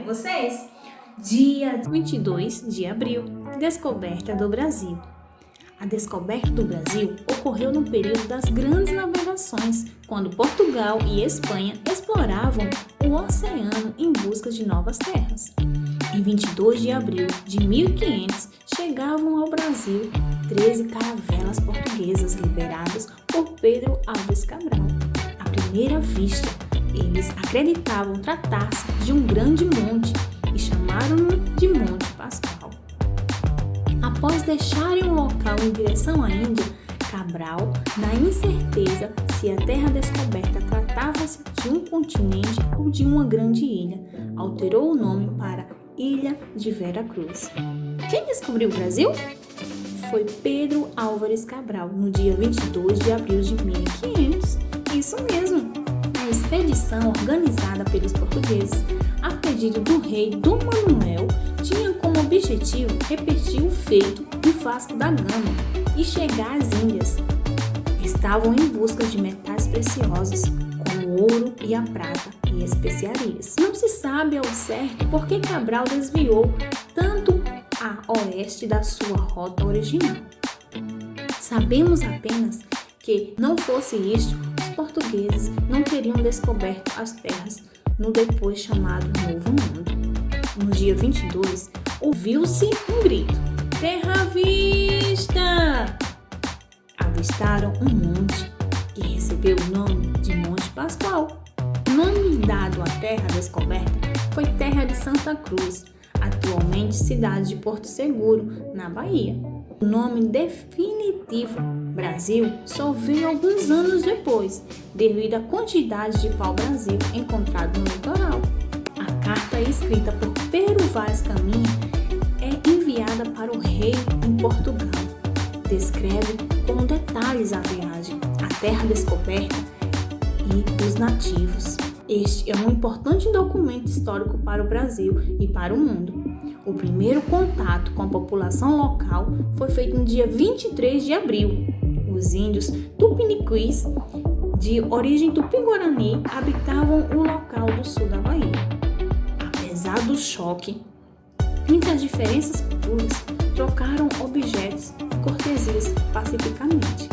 vocês? Dia 22 de abril, descoberta do Brasil. A descoberta do Brasil ocorreu no período das grandes navegações, quando Portugal e Espanha exploravam o oceano em busca de novas terras. Em 22 de abril de 1500, chegavam ao Brasil 13 caravelas portuguesas lideradas por Pedro Álvares Cabral. À primeira vista, eles acreditavam tratar-se de um grande monte e chamaram-no de Monte Pascoal. Após deixarem o local em direção à Índia, Cabral, na incerteza se a terra descoberta tratava-se de um continente ou de uma grande ilha, alterou o nome para Ilha de Vera Cruz. Quem descobriu o Brasil? Foi Pedro Álvares Cabral, no dia 22 de abril de 1500. Isso mesmo! A expedição organizada pelos portugueses, a pedido do rei Dom Manuel, tinha como objetivo repetir o feito de Vasco da Gama e chegar às Índias. Estavam em busca de metais preciosos, como o ouro e a prata e especiarias. Não se sabe ao certo por que Cabral desviou tanto a oeste da sua rota original. Sabemos apenas que, não fosse isto, os portugueses não teriam descoberto as terras no depois chamado Novo Mundo. No dia 22, ouviu-se um grito: "Terra à vista!" Avistaram um monte que recebeu o nome de Monte Pascoal. O nome dado à terra descoberta foi Terra de Santa Cruz, atualmente cidade de Porto Seguro, na Bahia. O nome definitivo Brasil só veio alguns anos depois, devido à quantidade de pau-brasil encontrado no litoral. A carta escrita por Pero Vaz Caminha é enviada para o rei em Portugal. Descreve com detalhes a viagem, a terra descoberta e os nativos. Este é um importante documento histórico para o Brasil e para o mundo. O primeiro contato com a população local foi feito no dia 23 de abril. Os índios tupiniquis, de origem tupi-guarani, habitavam o local do sul da Bahia. Apesar do choque entre as diferentes culturas, trocaram objetos e cortesias pacificamente.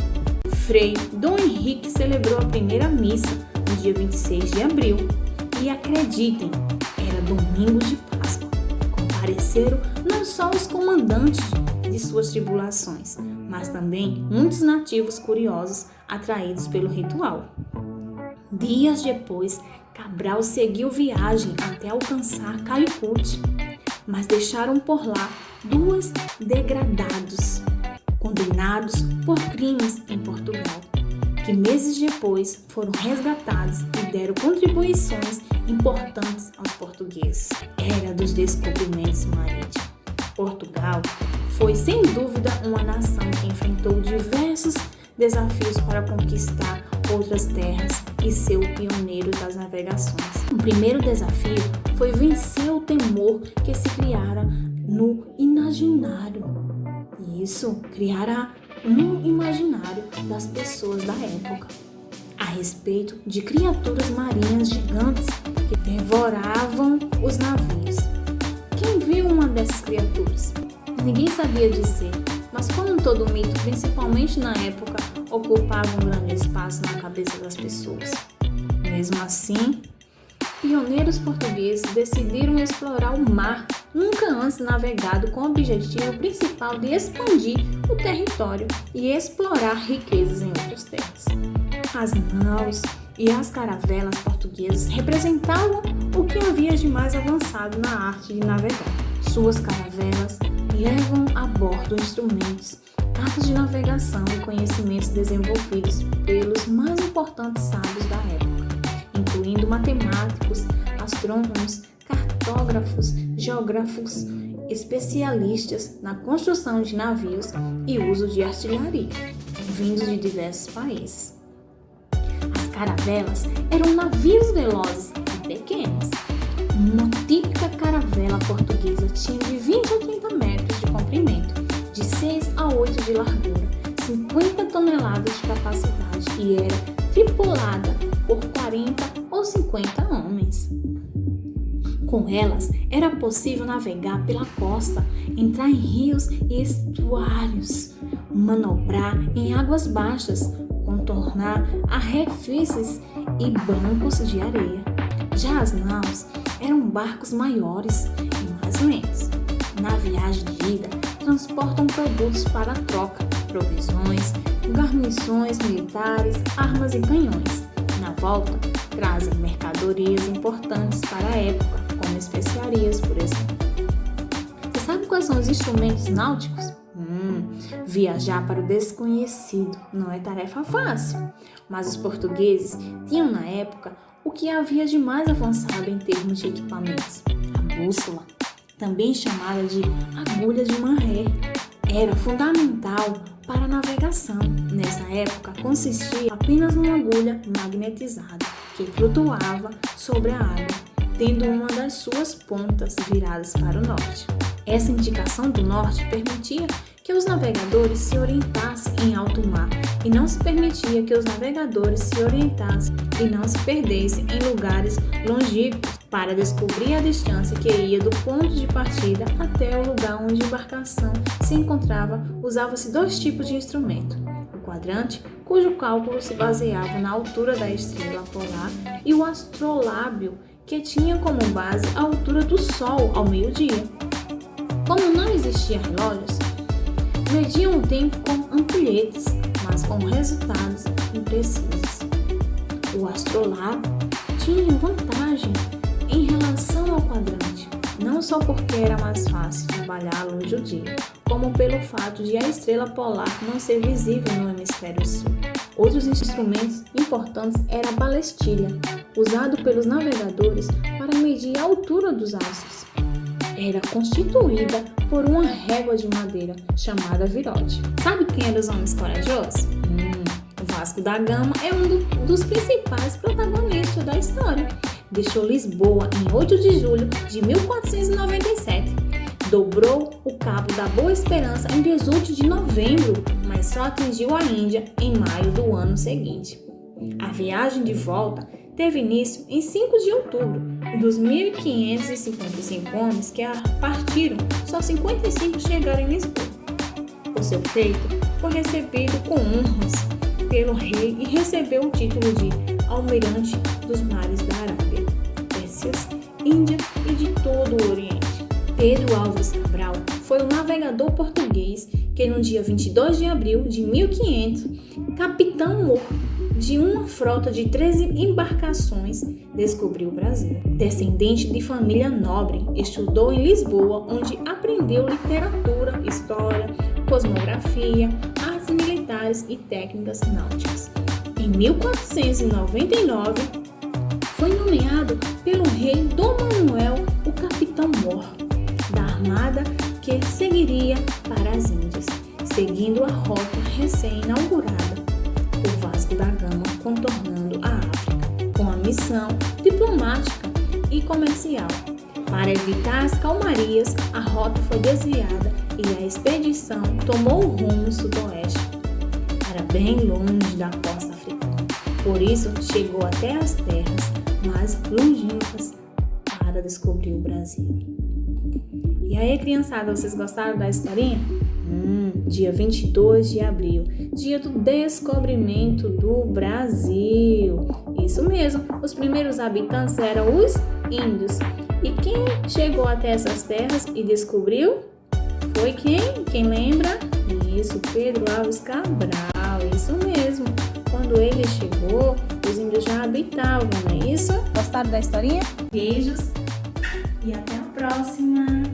Frei Dom Henrique celebrou a primeira missa no dia 26 de abril e, acreditem, era domingo de Páscoa. Compareceram não só os comandantes de suas tribulações, mas também muitos nativos curiosos atraídos pelo ritual. Dias depois, Cabral seguiu viagem até alcançar Calicut, mas deixaram por lá duas degradados, condenados por crimes em Portugal, que meses depois foram resgatados e deram contribuições importantes aos portugueses. Era dos descobrimentos marítimos. Portugal foi, sem dúvida, uma nação que enfrentou diversos desafios para conquistar outras terras e ser o pioneiro das navegações. O primeiro desafio foi vencer o temor que se criara no imaginário. Isso criara um imaginário das pessoas da época a respeito de criaturas marinhas gigantes que devoravam os navios. Quem viu uma dessas criaturas? Ninguém sabia dizer, mas como todo mito, principalmente na época, ocupava um grande espaço na cabeça das pessoas. Mesmo assim, pioneiros portugueses decidiram explorar o mar, nunca antes navegado, com o objetivo principal de expandir o território e explorar riquezas em outras terras. As naus e as caravelas portuguesas representavam o que havia de mais avançado na arte de navegar. Suas caravelas levam a bordo instrumentos, cartas de navegação e conhecimentos desenvolvidos pelos mais importantes sábios da época, incluindo matemáticos, astrônomos, cartógrafos, geógrafos, especialistas na construção de navios e uso de artilharia, vindos de diversos países. As caravelas eram navios velozes e pequenos. Uma típica caravela portuguesa tinha de 20 a 30 metros de comprimento, de 6 a 8 de largura, 50 toneladas de capacidade e era tripulada por 40 ou 50 homens. Com elas, era possível navegar pela costa, entrar em rios e estuários, manobrar em águas baixas, contornar arrecifes e bancos de areia. Já as naus eram barcos maiores e mais lentos. Na viagem de ida, transportam produtos para a troca, provisões, guarnições militares, armas e canhões. Na volta, trazem mercadorias importantes para a época, como especiarias, por exemplo. Você sabe quais são os instrumentos náuticos? Viajar para o desconhecido não é tarefa fácil, mas os portugueses tinham na época o que havia de mais avançado em termos de equipamentos: a bússola, também chamada de agulha de maré. Era fundamental para a navegação. Nessa época, consistia apenas numa agulha magnetizada que flutuava sobre a água, tendo uma das suas pontas viradas para o norte. Essa indicação do norte permitia que os navegadores se orientassem em alto mar e não se permitia que os navegadores se orientassem e não se perdessem em lugares longínquos. Para descobrir a distância que ia do ponto de partida até o lugar onde a embarcação se encontrava, usava-se dois tipos de instrumento: o quadrante, cujo cálculo se baseava na altura da estrela polar, e o astrolábio, que tinha como base a altura do Sol ao meio-dia. Como não existiam relógios, mediam o tempo com ampulhetas, mas com resultados imprecisos. O astrolábio tinha vantagem em relação ao quadrante, não só porque era mais fácil trabalhar à luz do dia, como pelo fato de a estrela polar não ser visível no hemisfério sul. Outros instrumentos importantes era a balestilha, usado pelos navegadores para medir a altura dos astros. Era constituída por uma régua de madeira chamada virote. Sabe quem eram os homens corajosos? O Vasco da Gama é um dos principais protagonistas da história. Deixou Lisboa em 8 de julho de 1497. Dobrou o Cabo da Boa Esperança em 18 de novembro, mas só atingiu a Índia em maio do ano seguinte. A viagem de volta teve início em 5 de outubro. Dos 1.555 homens que partiram, só 55 chegaram em Lisboa. O seu feito foi recebido com honras pelo rei e recebeu o título de Almirante dos Mares da Arábia, Pérsias, Índia e de todo o Oriente. Pedro Álvares Cabral foi um navegador português que no dia 22 de abril de 1500, capitão de uma frota de 13 embarcações, descobriu o Brasil. Descendente de família nobre, estudou em Lisboa, onde aprendeu literatura, história, cosmografia, artes militares e técnicas náuticas. Em 1499, foi nomeado pelo rei Dom Manuel o capitão-mor da armada que seguiria para as Índias, seguindo a rota recém-inaugurada por Vasco da Gama, contornando a África, com a missão diplomática e comercial. Para evitar as calmarias, a rota foi desviada e a expedição tomou o rumo sudoeste, para bem longe da costa africana. Por isso, chegou até as terras mais longínquas para descobrir o Brasil. E aí, criançada, vocês gostaram da historinha? Dia 22 de abril, dia do descobrimento do Brasil. Isso mesmo, os primeiros habitantes eram os índios. E quem chegou até essas terras e descobriu? Foi quem? Quem lembra? Isso, Pedro Álvares Cabral, isso mesmo. Quando ele chegou, os índios já habitavam, não é isso? Gostaram da historinha? Beijos e até a próxima!